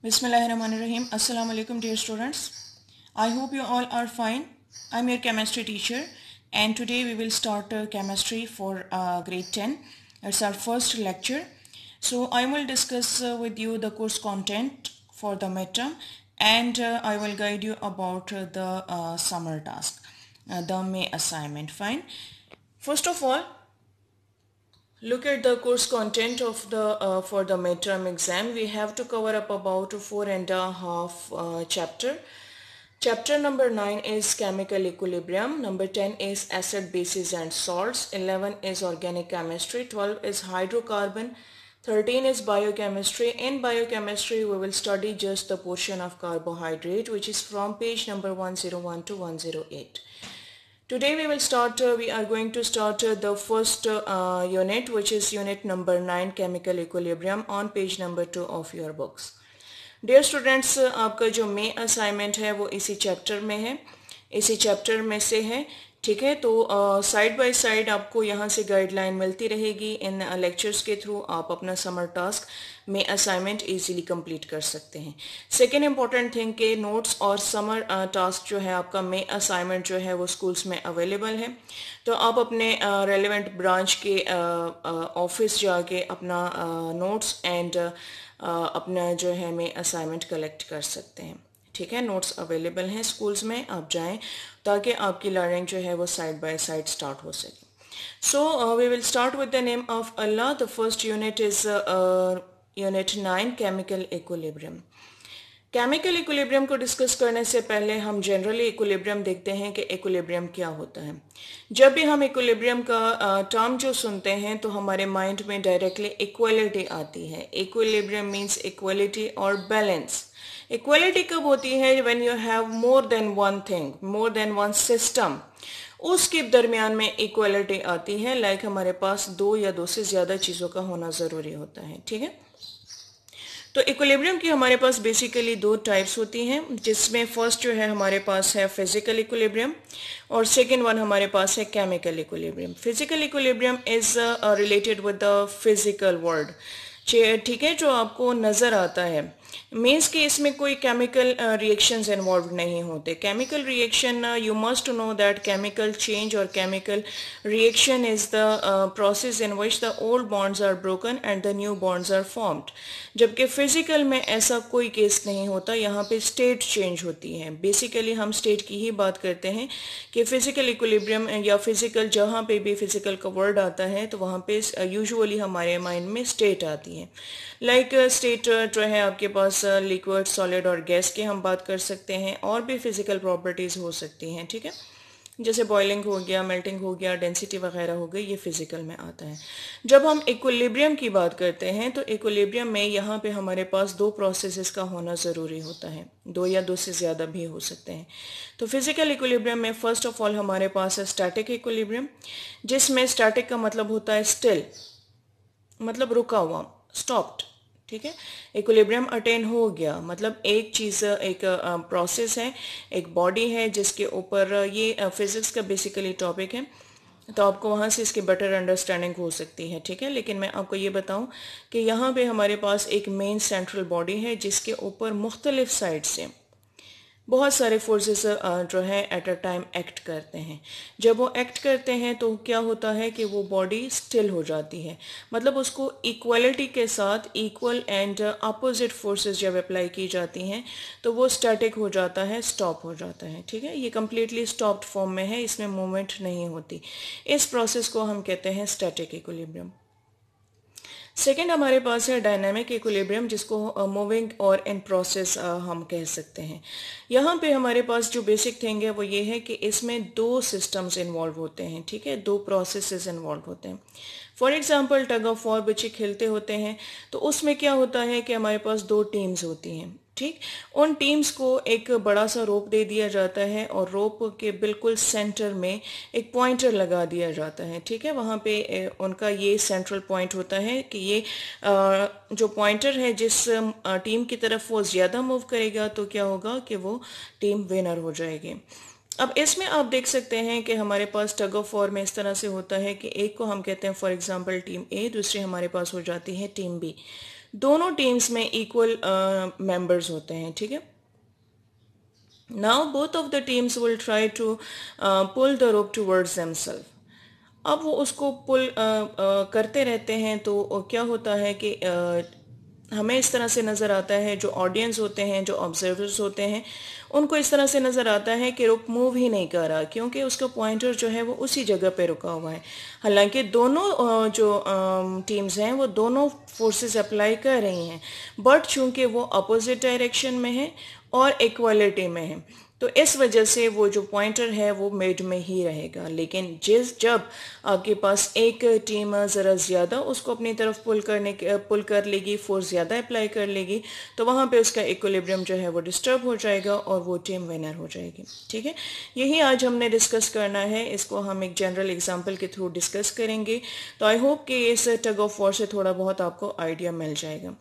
Bismillahirrahmanirrahim. Assalamu alaikum dear students. I hope you all are fine. I'm your chemistry teacher and today we will start chemistry for grade 10. It's our first lecture. So I will discuss with you the course content for the midterm and I will guide you about the summer task, the May assignment. Fine. First of all, look at the course content of the for the midterm exam. We have to cover up about 4.5 chapter. Chapter number 9 is chemical equilibrium. Number 10 is acid, bases and salts. 11 is organic chemistry. 12 is hydrocarbon. 13 is biochemistry. In biochemistry, we will study just the portion of carbohydrate, which is from page number 101 to 108. Today we are going to start the first unit, which is unit number 9 chemical equilibrium on page number 2 of your books. Dear students, आपका जो मे assignment है वो इसी chapter में है, इसी chapter में से है, ठीक है। तो साइड बाय साइड आपको यहाँ से गाइडलाइन मिलती रहेगी। इन लेक्चर्स के थ्रू आप अपना समर टास्क में असाइनमेंट इजीली कंप्लीट कर सकते हैं। सेकेंड इंपॉर्टेंट थिंग के नोट्स और समर टास्क जो है आपका में असाइनमेंट जो है वो स्कूल्स में अवेलेबल है। तो आप अपने रेलेवेंट ब्रांच के ऑफिस जाके अपना नोट्स एंड अपना जो है में असाइनमेंट कलेक्ट कर सकते हैं, ठीक है। नोट्स अवेलेबल हैं स्कूल्स में, आप जाएं ताकि आपकी लर्निंग जो है वो साइड बाय साइड स्टार्ट हो सके। So we will start with the name of Allah. The first unit is unit 9 chemical equilibrium. Chemical equilibrium को डिस्कस करने से पहले हम जनरली इक्विलिब्रियम देखते हैं कि इक्विलिब्रियम क्या होता है। जब भी हम इक्विलिब्रियम का टर्म जो सुनते हैं तो हमारे माइंड में डायरेक्टली इक्वलिटी आती है। इक्विलिब्रियम मीन्स इक्वलिटी और बैलेंस। इक्वलिटी कब होती है? When you have more than one thing, more than one system, उसके दरमियान में इक्वलिटी आती है। लाइक हमारे पास दो या दो से ज़्यादा चीज़ों का होना ज़रूरी होता है, ठीक है। तो इक्विलिब्रियम की हमारे पास बेसिकली दो टाइप्स होती हैं, जिसमें फर्स्ट जो है हमारे पास है फिजिकल इक्विलिब्रियम और सेकेंड वन हमारे पास है chemical equilibrium. Physical equilibrium is related with the physical world, ठीक है, जो आपको नज़र आता है। मीन्स कि इसमें कोई केमिकल रिएक्शंस इन्वॉल्व नहीं होते। Chemical reaction, you must know that chemical change और chemical reaction is the process in which the old bonds are broken and the new bonds are formed. जबकि फिजिकल में ऐसा कोई केस नहीं होता, यहाँ पे स्टेट चेंज होती है। बेसिकली हम स्टेट की ही बात करते हैं कि फिजिकल इक्विलिब्रियम या फिजिकल, जहाँ पे भी फिजिकल का वर्ड आता है तो वहाँ पे यूजुअली हमारे माइंड में स्टेट आती है। लाइक स्टेट जो है आपके पास लिक्विड, सॉलिड और गैस की हम बात कर सकते हैं, और भी फिजिकल प्रॉपर्टीज़ हो सकती हैं, ठीक है, जैसे बॉइलिंग हो गया, मेल्टिंग हो गया, डेंसिटी वगैरह हो गई, ये फिजिकल में आता है। जब हम इक्विलिब्रियम की बात करते हैं तो इक्विलिब्रियम में यहाँ पे हमारे पास दो प्रोसेसेस का होना ज़रूरी होता है, दो या दो से ज़्यादा भी हो सकते हैं। तो फिजिकल इक्विलिब्रियम में फर्स्ट ऑफ ऑल हमारे पास है स्टैटिक इक्विलिब्रियम, जिसमें स्टैटिक का मतलब होता है स्टिल, मतलब रुका हुआ, स्टॉप्ड, ठीक है। इक्विलिब्रियम अटेन हो गया मतलब एक चीज़, एक प्रोसेस है, एक बॉडी है जिसके ऊपर, ये फिजिक्स का बेसिकली टॉपिक है तो आपको वहाँ से इसकी बेटर अंडरस्टैंडिंग हो सकती है, ठीक है। लेकिन मैं आपको ये बताऊं कि यहाँ पे हमारे पास एक मेन सेंट्रल बॉडी है जिसके ऊपर मुख्तलिफ साइड से बहुत सारे फोर्सेस जो है एट अ टाइम एक्ट करते हैं। जब वो एक्ट करते हैं तो क्या होता है कि वो बॉडी स्टिल हो जाती है, मतलब उसको इक्वलिटी के साथ इक्वल एंड अपोजिट फोर्सेस जब अप्लाई की जाती हैं तो वो स्टैटिक हो जाता है, स्टॉप हो जाता है, ठीक है। ये कम्प्लीटली स्टॉप्ड फॉर्म में है, इसमें मूवमेंट नहीं होती। इस प्रोसेस को हम कहते हैं स्टैटिक इक्विलिब्रियम। सेकेंड हमारे पास है डायनामिक इक्विलिब्रियम, जिसको मूविंग और इन प्रोसेस हम कह सकते हैं। यहाँ पे हमारे पास जो बेसिक थिंग है वो ये है कि इसमें दो सिस्टम्स इन्वॉल्व होते हैं, ठीक है, दो प्रोसेसेस इन्वॉल्व होते हैं। For example tug of war बच्चे खेलते होते हैं तो उसमें क्या होता है कि हमारे पास दो टीम्स होती हैं, ठीक। उन टीम्स को एक बड़ा सा रोप दे दिया जाता है और रोप के बिल्कुल सेंटर में एक पॉइंटर लगा दिया जाता है, ठीक है। वहाँ पे उनका ये सेंट्रल पॉइंट होता है कि ये जो पॉइंटर है जिस टीम की तरफ वो ज़्यादा मूव करेगा तो क्या होगा कि वो टीम विनर हो जाएगी। अब इसमें आप देख सकते हैं कि हमारे पास टग ऑफ वॉर में इस तरह से होता है कि एक को हम कहते हैं फॉर एग्जांपल टीम ए, दूसरी हमारे पास हो जाती है टीम बी। दोनों टीम्स में इक्वल मेंबर्स होते हैं, ठीक है। Now both of the teams will try to pull the rope towards themself. अब वो उसको पुल करते रहते हैं, तो क्या होता है कि हमें इस तरह से नज़र आता है, जो ऑडियंस होते हैं, जो ऑब्जर्वर्स होते हैं, उनको इस तरह से नज़र आता है कि रोप मूव ही नहीं कर रहा, क्योंकि उसका पॉइंटर जो है वो उसी जगह पे रुका हुआ है। हालांकि दोनों जो टीम्स हैं वो दोनों फोर्सेस अप्लाई कर रही हैं, बट चूंकि वो अपोजिट डायरेक्शन में है और इक्वलिटी में है, तो इस वजह से वो जो पॉइंटर है वो मिड में ही रहेगा। लेकिन जब आपके पास एक टीम ज़रा ज़्यादा उसको अपनी तरफ पुल कर लेगी, फोर्स ज़्यादा अप्लाई कर लेगी, तो वहाँ पे उसका इक्विलिब्रियम जो है वो डिस्टर्ब हो जाएगा और वो टीम विनर हो जाएगी, ठीक है। यही आज हमने डिस्कस करना है, इसको हम एक जनरल एग्जाम्पल के थ्रू डिस्कस करेंगे। तो आई होप कि इस टग ऑफ वॉर से थोड़ा बहुत आपको आइडिया मिल जाएगा।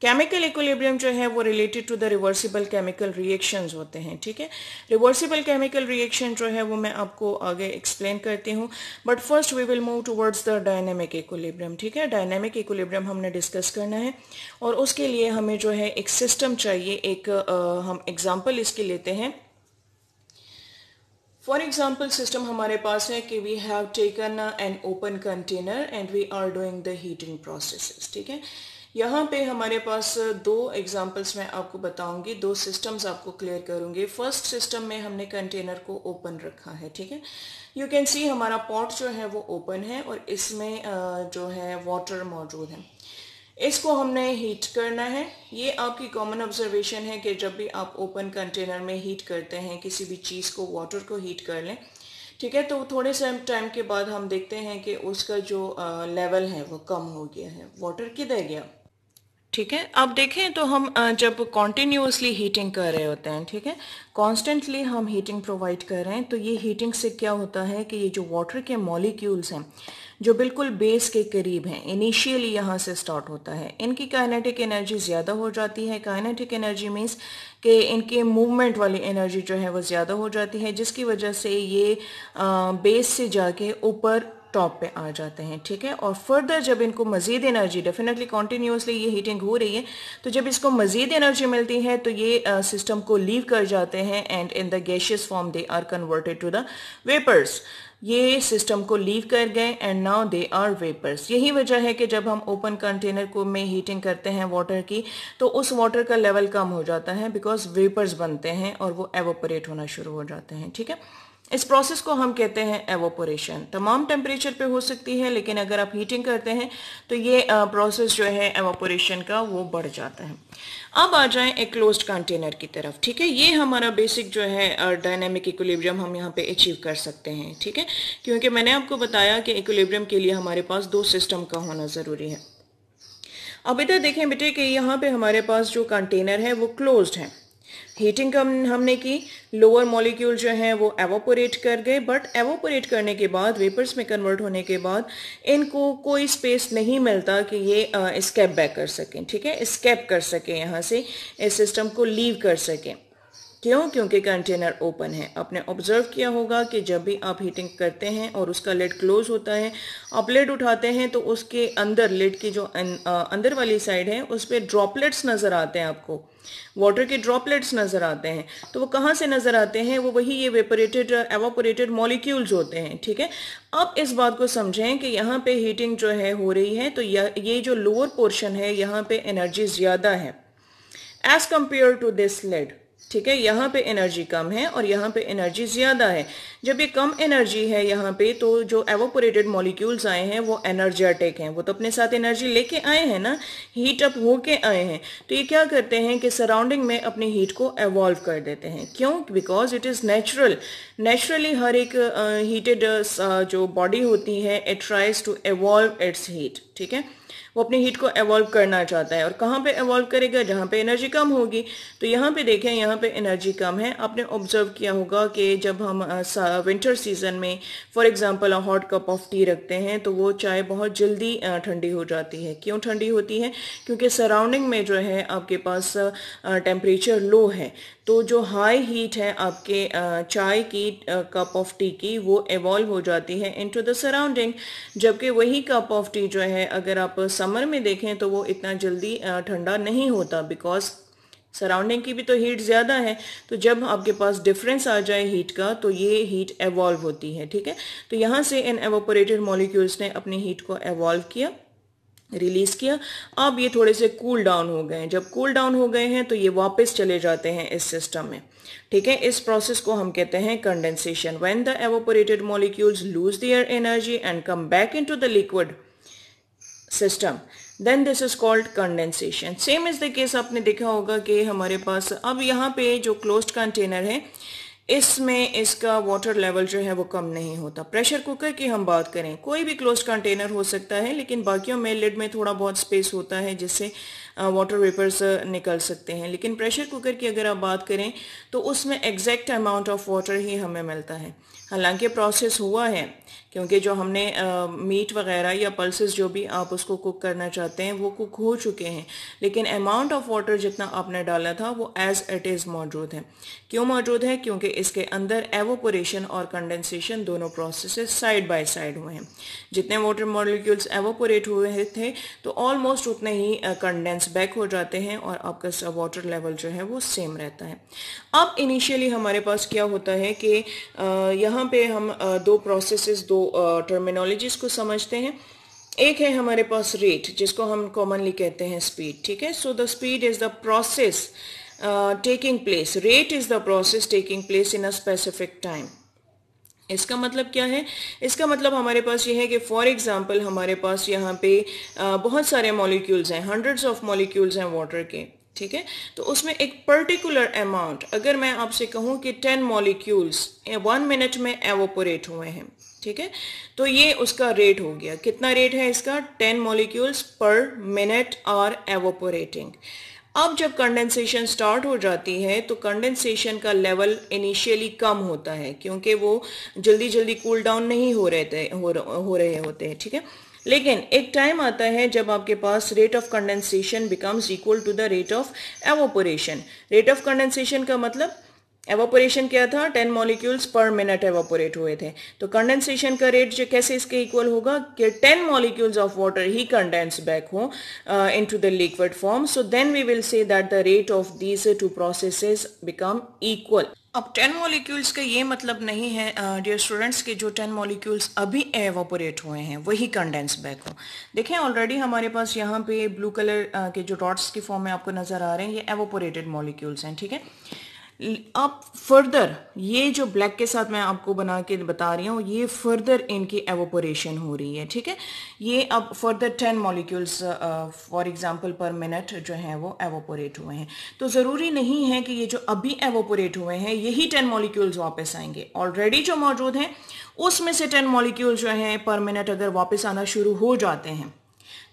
केमिकल इक्विलिब्रियम जो है वो related to the reversible chemical reactions होते हैं, ठीक है। रिवर्सिबल केमिकल रिएक्शन जो है वो मैं आपको आगे एक्सप्लेन करती हूँ, but first we will move towards the dynamic equilibrium, ठीक है। डायनेमिक इक्विलिब्रियम हमने डिस्कस करना है और उसके लिए हमें जो है एक सिस्टम चाहिए। एक हम एग्जाम्पल इसकी लेते हैं। फॉर एग्जाम्पल सिस्टम हमारे पास है कि we have taken an open container and we are doing the heating processes, ठीक है। यहाँ पे हमारे पास दो एग्जांपल्स मैं आपको बताऊंगी, दो सिस्टम्स आपको क्लियर करूंगी। फर्स्ट सिस्टम में हमने कंटेनर को ओपन रखा है, ठीक है। यू कैन सी हमारा पॉट जो है वो ओपन है और इसमें जो है वाटर मौजूद है। इसको हमने हीट करना है। ये आपकी कॉमन ऑब्जर्वेशन है कि जब भी आप ओपन कंटेनर में हीट करते हैं किसी भी चीज़ को, वाटर को हीट कर लें, ठीक है, तो थोड़े से टाइम के बाद हम देखते हैं कि उसका जो लेवल है वो कम हो गया है। वाटर किधर गया, ठीक है। अब देखें तो हम जब कॉन्टिन्यूसली हीटिंग कर रहे होते हैं, ठीक है, कॉन्स्टेंटली हम हीटिंग प्रोवाइड कर रहे हैं, तो ये हीटिंग से क्या होता है कि ये जो वाटर के मॉलिक्यूल्स हैं जो बिल्कुल बेस के करीब हैं, इनिशियली यहाँ से स्टार्ट होता है, इनकी काइनेटिक एनर्जी ज़्यादा हो जाती है। काइनेटिक एनर्जी मीन्स कि इनके मूवमेंट वाली एनर्जी जो है वो ज़्यादा हो जाती है, जिसकी वजह से ये बेस से जाके ऊपर टॉप पे आ जाते हैं, ठीक है। और फर्दर जब इनको मज़ीद एनर्जी, डेफिनेटली कॉन्टिन्यूसली ये हीटिंग हो रही है, तो जब इसको मज़ीद एनर्जी मिलती है तो ये सिस्टम को लीव कर जाते हैं and in the gaseous form they are converted to the vapours. ये सिस्टम को लीव कर गए and now they are vapours. यही वजह है कि जब हम ओपन कंटेनर को में हीटिंग करते हैं वाटर की, तो उस वाटर का लेवल कम हो जाता है बिकॉज वेपर्स बनते हैं और वो एवोपरेट होना शुरू हो जाते हैं, ठीक है। इस प्रोसेस को हम कहते हैं एवोपोरेशन। तमाम टेम्परेचर पे हो सकती है, लेकिन अगर आप हीटिंग करते हैं तो ये प्रोसेस जो है एवोपोरेशन का वो बढ़ जाता है। अब आ जाएं एक क्लोज्ड कंटेनर की तरफ, ठीक है। ये हमारा बेसिक जो है डायनामिक इक्विलिब्रियम हम यहाँ पे अचीव कर सकते हैं, ठीक है, क्योंकि मैंने आपको बताया कि इक्विलिब्रियम के लिए हमारे पास दो सिस्टम का होना ज़रूरी है। अब इधर देखें बेटे कि यहाँ पे हमारे पास जो कंटेनर है वो क्लोज्ड है। हीटिंग हमने की, लोअर मॉलिक्यूल जो है वो एवोपोरेट कर गए, बट एवोपोरेट करने के बाद, वेपर्स में कन्वर्ट होने के बाद, इनको कोई स्पेस नहीं मिलता कि ये एस्केप बैक कर सकें, ठीक है, एस्केप कर सकें, यहाँ से इस सिस्टम को लीव कर सकें। क्यों? क्योंकि कंटेनर ओपन है। आपने ऑब्जर्व किया होगा कि जब भी आप हीटिंग करते हैं और उसका लिड क्लोज होता है, आप लिड उठाते हैं तो उसके अंदर, लिड की जो अंदर वाली साइड है उस पर ड्रॉपलेट्स नज़र आते हैं, आपको वाटर के ड्रॉपलेट्स नज़र आते हैं। तो वो कहाँ से नज़र आते हैं? वो वही ये एवापोरेटेड मॉलिक्यूल्स होते हैं, ठीक है। अब इस बात को समझें कि यहाँ पे हीटिंग जो है हो रही है, तो ये जो लोअर पोर्शन है यहाँ पे एनर्जी ज़्यादा है as compare to this lid, ठीक है। यहाँ पे एनर्जी कम है और यहाँ पे एनर्जी ज़्यादा है। जब ये कम एनर्जी है यहाँ पे, तो जो एवोपोरेटेड मॉलिक्यूल्स आए हैं वो एनर्जेटिक हैं, वो तो अपने साथ एनर्जी लेके आए हैं ना, हीट अप होके आए हैं। तो ये क्या करते हैं कि सराउंडिंग में अपनी हीट को एवॉल्व कर देते हैं। क्यों? बिकॉज इट इज़ नेचुरली हर एक हीटेड जो बॉडी होती है, it tries to evolve its heat, ठीक है। वो अपनी हीट को एवॉल्व करना चाहता है, और कहाँ पे एवॉल्व करेगा? जहाँ पे एनर्जी कम होगी। तो यहाँ पे देखें, यहाँ पे एनर्जी कम है। आपने ऑब्जर्व किया होगा कि जब हम विंटर सीजन में for example hot cup of T रखते हैं तो वो चाय बहुत जल्दी ठंडी हो जाती है। क्यों ठंडी होती है? क्योंकि सराउंडिंग में जो है आपके पास टेम्परेचर लो है, तो जो हाई हीट है आपके चाय की कप ऑफ टी की, वो एवॉल्व हो जाती है इनटू द सराउंडिंग, जबकि वही कप ऑफ टी जो है अगर आप समर में देखें तो वो इतना जल्दी ठंडा नहीं होता, बिकॉज सराउंडिंग की भी तो हीट ज़्यादा है। तो जब आपके पास डिफरेंस आ जाए हीट का तो ये हीट एवॉल्व होती है, ठीक है। तो यहाँ से इन एवोपोरेटेड मॉलिक्यूल्स ने अपनी हीट को एवॉल्व किया, रिलीज किया। अब ये थोड़े से कूल डाउन हो गए हैं। जब कूल डाउन हो गए हैं तो ये वापस चले जाते हैं इस सिस्टम में, ठीक है। इस प्रोसेस को हम कहते हैं condensation. When the evaporated molecules lose their energy and come back into the liquid system, then this is called condensation. Same is the case आपने देखा होगा कि हमारे पास अब यहाँ पे जो क्लोज्ड कंटेनर है इसमें इसका वाटर लेवल जो है वो कम नहीं होता। प्रेशर कुकर की हम बात करें, कोई भी क्लोज्ड कंटेनर हो सकता है, लेकिन बाकियों में लिड में थोड़ा बहुत स्पेस होता है जिससे वाटर वेपर्स निकल सकते हैं। लेकिन प्रेशर कुकर की अगर आप बात करें तो उसमें एग्जैक्ट अमाउंट ऑफ वाटर ही हमें मिलता है। हालांकि प्रोसेस हुआ है, क्योंकि जो हमने मीट वगैरह या पल्सेस जो भी आप उसको कुक करना चाहते हैं वो कुक हो चुके हैं, लेकिन अमाउंट ऑफ वाटर जितना आपने डाला था वो एज इट इज़ मौजूद है। क्यों मौजूद है? क्योंकि इसके अंदर एवोपोरेशन और कंडेंसेशन दोनों प्रोसेसेस साइड बाय साइड हुए हैं। जितने वाटर मॉलिक्यूल्स एवोपोरेट हुए थे तो ऑलमोस्ट उतने ही कंडेंस बैक हो जाते हैं और आपका वाटर लेवल जो है वो सेम रहता है। अब इनिशियली हमारे पास क्या होता है कि यहाँ पे हम दो प्रोसेसेस, दो टर्मिनोलॉजीज को समझते हैं। एक है हमारे पास रेट, जिसको हम कॉमनली कहते हैं स्पीड, ठीक है। So the speed is the process taking place, rate is the process taking place in a specific time. इसका मतलब क्या है? इसका मतलब हमारे पास ये है कि फॉर एग्जांपल हमारे पास यहाँ पे बहुत सारे मॉलिक्यूल्स हैं, हंड्रेड्स ऑफ मॉलिक्यूल्स हैं वाटर के, ठीक है। तो उसमें एक पर्टिकुलर अमाउंट, अगर मैं आपसे कहूँ कि 10 मॉलिक्यूल्स 1 मिनट में एवोपोरेट हुए हैं, ठीक है, तो ये उसका रेट हो गया। कितना रेट है इसका? 10 मॉलिक्यूल्स पर मिनट आर एवोपोरेटिंग। अब जब कंडेंसेशन स्टार्ट हो जाती है तो कंडेंसेशन का लेवल इनिशियली कम होता है, क्योंकि वो जल्दी जल्दी कूल डाउन नहीं हो रहे होते हैं, ठीक है। लेकिन एक टाइम आता है जब आपके पास rate of condensation becomes equal to the rate of evaporation. Rate of condensation का मतलब एवोपोरेशन क्या था? 10 मॉलिक्यूल्स पर मिनट एवोपोरेट हुए थे। तो कंडेंसेशन का रेट जो कैसे इसके इक्वल होगा कि 10 मॉलिक्यूल्स ऑफ वाटर ही कंडेंस बैक हो into the liquid form. So then we will say that the rate of these two processes become equal. अब 10 मॉलिक्यूल्स का ये मतलब नहीं है डियर स्टूडेंट्स कि जो 10 मॉलिक्यूल्स अभी एवोपोरेट हुए हैं वही कंडेंस बैक हो। देखें ऑलरेडी हमारे पास यहाँ पे ब्लू कलर के जो डॉट्स की फॉर्म में आपको नजर आ रहे हैं, ये एवोपोरेटेड मॉलिक्यूल्स हैं, ठीक है। अब फर्दर ये जो ब्लैक के साथ मैं आपको बना के बता रही हूँ, ये फर्दर इनकी एवोपोरेशन हो रही है, ठीक है। ये अब फर्दर 10 मॉलिक्यूल्स फॉर एग्जांपल पर मिनट जो है वो एवोपोरेट हुए हैं। तो ज़रूरी नहीं है कि ये जो अभी एवोपोरेट हुए हैं यही 10 मॉलिक्यूल्स वापस आएंगे। ऑलरेडी जो मौजूद हैं उसमें से 10 मॉलिक्यूल जो हैं पर मिनट अगर वापस आना शुरू हो जाते हैं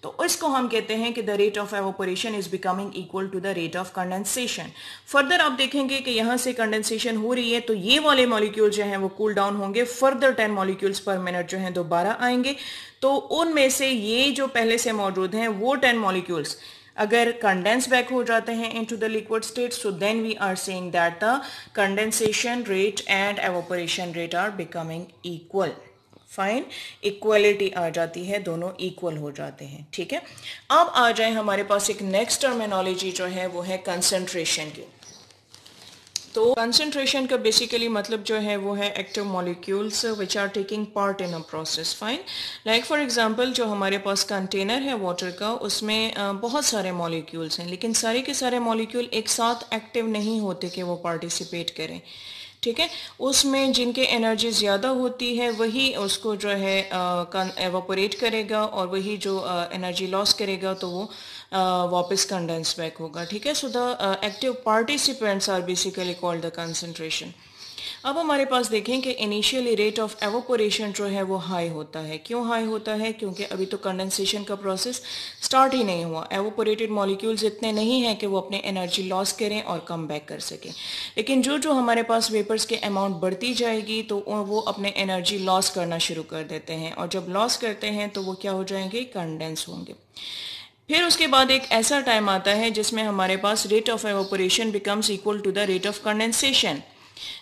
तो इसको हम कहते हैं कि the rate of evaporation is becoming equal to the rate of condensation. Further आप देखेंगे कि यहाँ से कंडेंसेशन हो रही है तो ये वाले मॉलिक्यूल जो हैं वो कूल डाउन होंगे, फर्दर 10 मॉलिक्यूल्स पर मिनट जो हैं दोबारा आएंगे। तो उनमें से ये जो पहले से मौजूद हैं वो 10 मॉलिक्यूल्स अगर कंडेंस बैक हो जाते हैं into the liquid state, so then we are saying that the condensation rate and evaporation rate are becoming equal. Fine, equality आ जाती है, दोनों इक्वल हो जाते हैं, ठीक है। अब आ जाए हमारे पास एक नेक्स्ट टर्मिनोलॉजी जो है वो है कंसंट्रेशन की। तो कंसंट्रेशन का बेसिकली मतलब जो है वो है active molecules which are taking part in a process. Fine, like for example जो हमारे पास कंटेनर है वाटर का, उसमें बहुत सारे मॉलिक्यूल्स हैं, लेकिन सारे के सारे मॉलिक्यूल एक साथ एक्टिव नहीं होते कि वो पार्टिसिपेट करें, ठीक है। उसमें जिनके एनर्जी ज़्यादा होती है वही उसको जो है एवोपोरेट करेगा और वही जो एनर्जी लॉस करेगा तो वो वापस कंडेंस बैक होगा, ठीक है। So the active participants are basically called the concentration. अब हमारे पास देखें कि इनिशियली रेट ऑफ एवोपोरेशन जो है वो हाई होता है। क्यों हाई होता है? क्योंकि अभी तो कंडेंसेशन का प्रोसेस स्टार्ट ही नहीं हुआ। एवोपोरेटेड मॉलिक्यूल्स इतने नहीं हैं कि वो अपने एनर्जी लॉस करें और कम बैक कर सकें। लेकिन जो जो हमारे पास वेपर्स के अमाउंट बढ़ती जाएगी तो वो अपने एनर्जी लॉस करना शुरू कर देते हैं, और जब लॉस करते हैं तो वो क्या हो जाएंगे? कंडेंस होंगे। फिर उसके बाद एक ऐसा टाइम आता है जिसमें हमारे पास rate of evaporation becomes equal to the rate of condensation.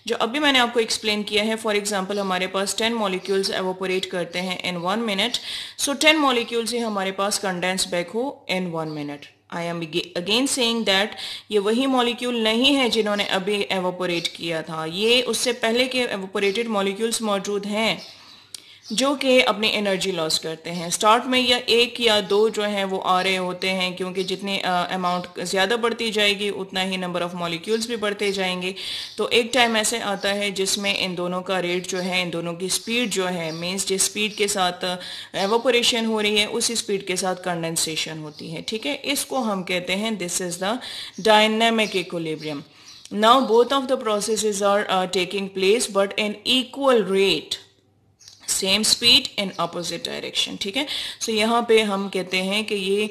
जो अभी मैंने आपको एक्सप्लेन किया है, फॉर एग्जांपल हमारे पास 10 मॉलिक्यूल्स एवोपोरेट करते हैं इन 1 मिनट, सो 10 मॉलिक्यूल्स ही हमारे पास कंडेंस बैक हो इन 1 minute. I am again saying that ये वही मॉलिक्यूल नहीं है जिन्होंने अभी एवोपोरेट किया था, ये उससे पहले के एवोपोरेटेड मॉलिक्यूल्स मौजूद हैं जो कि अपनी एनर्जी लॉस करते हैं। स्टार्ट में या एक या दो जो हैं वो आ रहे होते हैं, क्योंकि जितनी अमाउंट ज़्यादा बढ़ती जाएगी उतना ही नंबर ऑफ़ मॉलिक्यूल्स भी बढ़ते जाएंगे। तो एक टाइम ऐसे आता है जिसमें इन दोनों का रेट जो है, इन दोनों की स्पीड जो है, मीन्स जिस स्पीड के साथ एवोपोरेशन हो रही है उसी स्पीड के साथ कंडेंसेशन होती है। ठीक है, इसको हम कहते हैं this is the dynamic equilibrium. Now both of the processes are taking place but in equal rate, same speed in opposite direction. ठीक है, सो यहाँ पे हम कहते हैं कि ये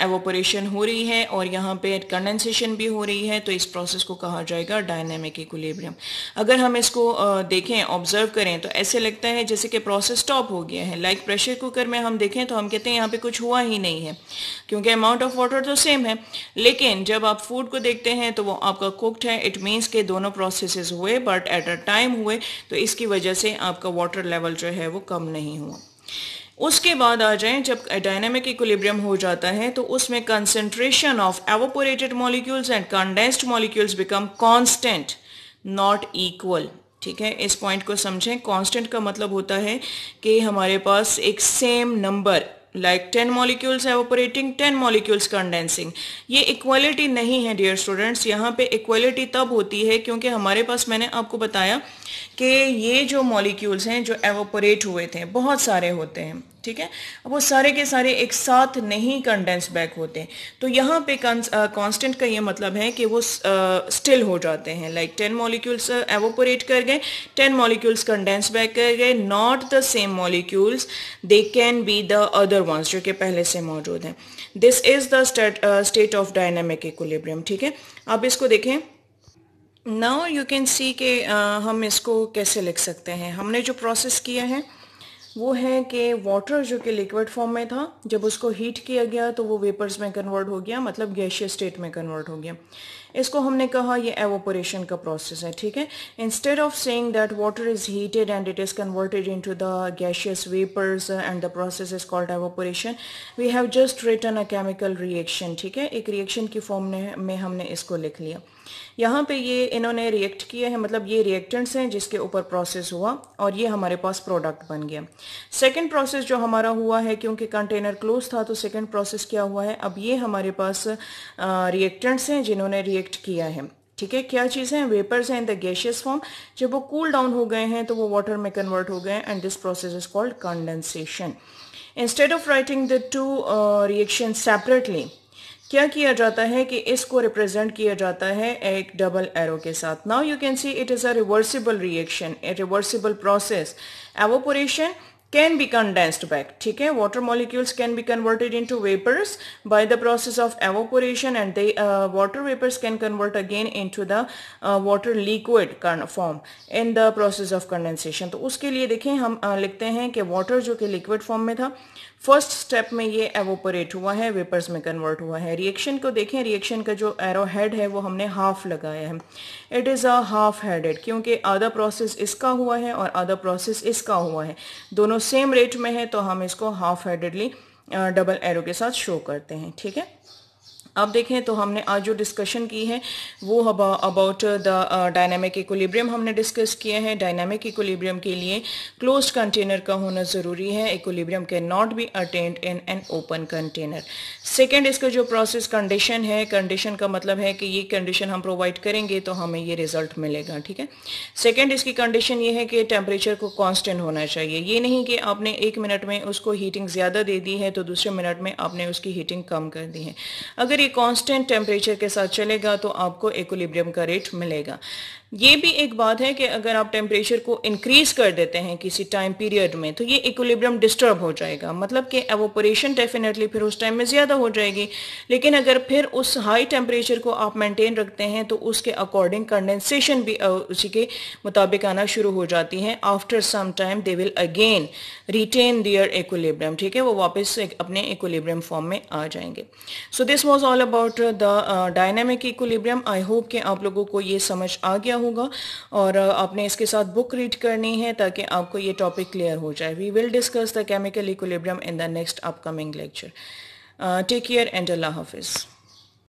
एवोपोरेशन हो रही है और यहाँ पे कंडेंसेशन भी हो रही है, तो इस प्रोसेस को कहा जाएगा डायनेमिक इक्विलिब्रियम। अगर हम इसको देखें, ऑब्जर्व करें, तो ऐसे लगता है जैसे कि प्रोसेस स्टॉप हो गया है। लाइक प्रेशर कुकर में हम देखें तो हम कहते हैं यहाँ पे कुछ हुआ ही नहीं है, क्योंकि अमाउंट ऑफ वाटर तो सेम है। लेकिन जब आप फूड को देखते हैं तो वो आपका कुक्ड है, इट मीन्स के दोनों प्रोसेसेस हुए बट एट अ टाइम हुए, तो इसकी वजह से आपका वाटर लेवल जो है वो कम नहीं हुआ। उसके बाद आ जाएं, जब डायनामिक इक्विलिब्रियम हो जाता है तो उसमें concentration of evaporated molecules and condensed molecules become constant not equal. ठीक है, इस पॉइंट को समझें। कांस्टेंट का मतलब होता है कि हमारे पास एक same number, like 10 molecules evaporating, 10 molecules condensing. ये इक्वालिटी नहीं है डियर स्टूडेंट्स। यहाँ पे इक्वालिटी तब होती है क्योंकि हमारे पास, मैंने आपको बताया कि ये जो मॉलिक्यूल्स हैं जो एवोपोरेट हुए थे, बहुत सारे होते हैं। ठीक है, अब वो सारे के सारे एक साथ नहीं कंडेंस बैक होते, तो यहाँ पे कांस्टेंट का ये मतलब है कि वो स्टिल हो जाते हैं। लाइक 10 मॉलिक्यूल्स एवोपोरेट कर गए, 10 मॉलिक्यूल्स कंडेंस बैक कर गए, not the same molecules, they can be the other ones जो कि पहले से मौजूद हैं। This is the state of dynamic equilibrium. ठीक है, अब इसको देखें। नाउ यू कैन सी कि हम इसको कैसे लिख सकते हैं। हमने जो प्रोसेस किया है वो है कि वाटर जो कि लिक्विड फॉर्म में था, जब उसको हीट किया गया तो वो वेपर्स में कन्वर्ट हो गया, मतलब गैशियस स्टेट में कन्वर्ट हो गया। इसको हमने कहा ये एवोपोरेशन का प्रोसेस है। ठीक है, instead of saying that water is heated and it is converted into the gaseous vapours and the process is called evaporation, we have just written a chemical reaction. ठीक है, एक रिएक्शन की form में हमने इसको लिख लिया। यहाँ पे ये इन्होंने रिएक्ट किया है, मतलब ये रिएक्टेंट्स हैं जिसके ऊपर प्रोसेस हुआ और ये हमारे पास प्रोडक्ट बन गया। सेकंड प्रोसेस जो हमारा हुआ है, क्योंकि कंटेनर क्लोज था, तो सेकंड प्रोसेस क्या हुआ है, अब ये हमारे पास रिएक्टेंट्स हैं जिन्होंने रिएक्ट किया है। ठीक है, क्या चीज़ें हैं, वेपर्स हैं इन द गैशियस फॉर्म। जब वो कूल डाउन हो गए हैं तो वो वाटर में कन्वर्ट हो गए and this process is called condensation. Instead of writing the two reaction separately, क्या किया जाता है कि इसको रिप्रेजेंट किया जाता है एक डबल एरो के साथ। Now you can see it is a reversible reaction, A reversible process. Evaporation can be condensed back. ठीक है, water molecules can be converted into vapors by the process of evaporation and they water vapors can convert again into the water liquid form in the process of condensation। तो उसके लिए देखें हम लिखते हैं कि water जो कि liquid form में था, फर्स्ट स्टेप में ये एवोपोरेट हुआ है, वेपर्स में कन्वर्ट हुआ है। रिएक्शन को देखें, रिएक्शन का जो एरो हेड है वो हमने हाफ लगाया है, it is a half headed, क्योंकि आधा प्रोसेस इसका हुआ है और आधा प्रोसेस इसका हुआ है, दोनों सेम रेट में है, तो हम इसको हाफ हेडेडली डबल एरो के साथ शो करते हैं। ठीक है, अब देखें तो हमने आज जो डिस्कशन की है वो अबाउट द डायनामिक इक्विलिब्रियम हमने डिस्कस किया है। डायनामिक इक्विलिब्रियम के लिए क्लोज्ड कंटेनर का होना ज़रूरी है। Equilibrium can not be attend in an open container. Second, इसका जो प्रोसेस कंडीशन है, कंडीशन का मतलब है कि ये कंडीशन हम प्रोवाइड करेंगे तो हमें ये रिजल्ट मिलेगा। ठीक है, सेकेंड इसकी कंडीशन ये है कि टेम्परेचर को कांस्टेंट होना चाहिए। ये नहीं कि आपने 1 मिनट में उसको हीटिंग ज़्यादा दे दी है तो दूसरे मिनट में आपने उसकी हीटिंग कम कर दी है। अगर कांस्टेंट टेम्परेचर के साथ चलेगा तो आपको इक्विलिब्रियम का रेट मिलेगा। ये भी एक बात है कि अगर आप टेम्परेचर को इंक्रीज कर देते हैं किसी टाइम पीरियड में तो ये इक्विलिब्रियम डिस्टर्ब हो जाएगा, मतलब कि एवोपोरेशन डेफिनेटली फिर उस टाइम में ज़्यादा हो जाएगी। लेकिन अगर फिर उस हाई टेम्परेचर को आप मेंटेन रखते हैं तो उसके अकॉर्डिंग कंडेंसेशन भी उसी के मुताबिक आना शुरू हो जाती है। After some time they will again retain their equilibrium. ठीक है, वो वापस अपने इक्विलिब्रियम फॉर्म में आ जाएंगे। So this was all about the dynamic equilibrium. I hope कि आप लोगों को ये समझ आ गया होगा और आपने इसके साथ बुक रीड करनी है ताकि आपको ये टॉपिक क्लियर हो जाए. We will discuss the chemical equilibrium in the next upcoming lecture. Take care and अल्लाह हाफिज़.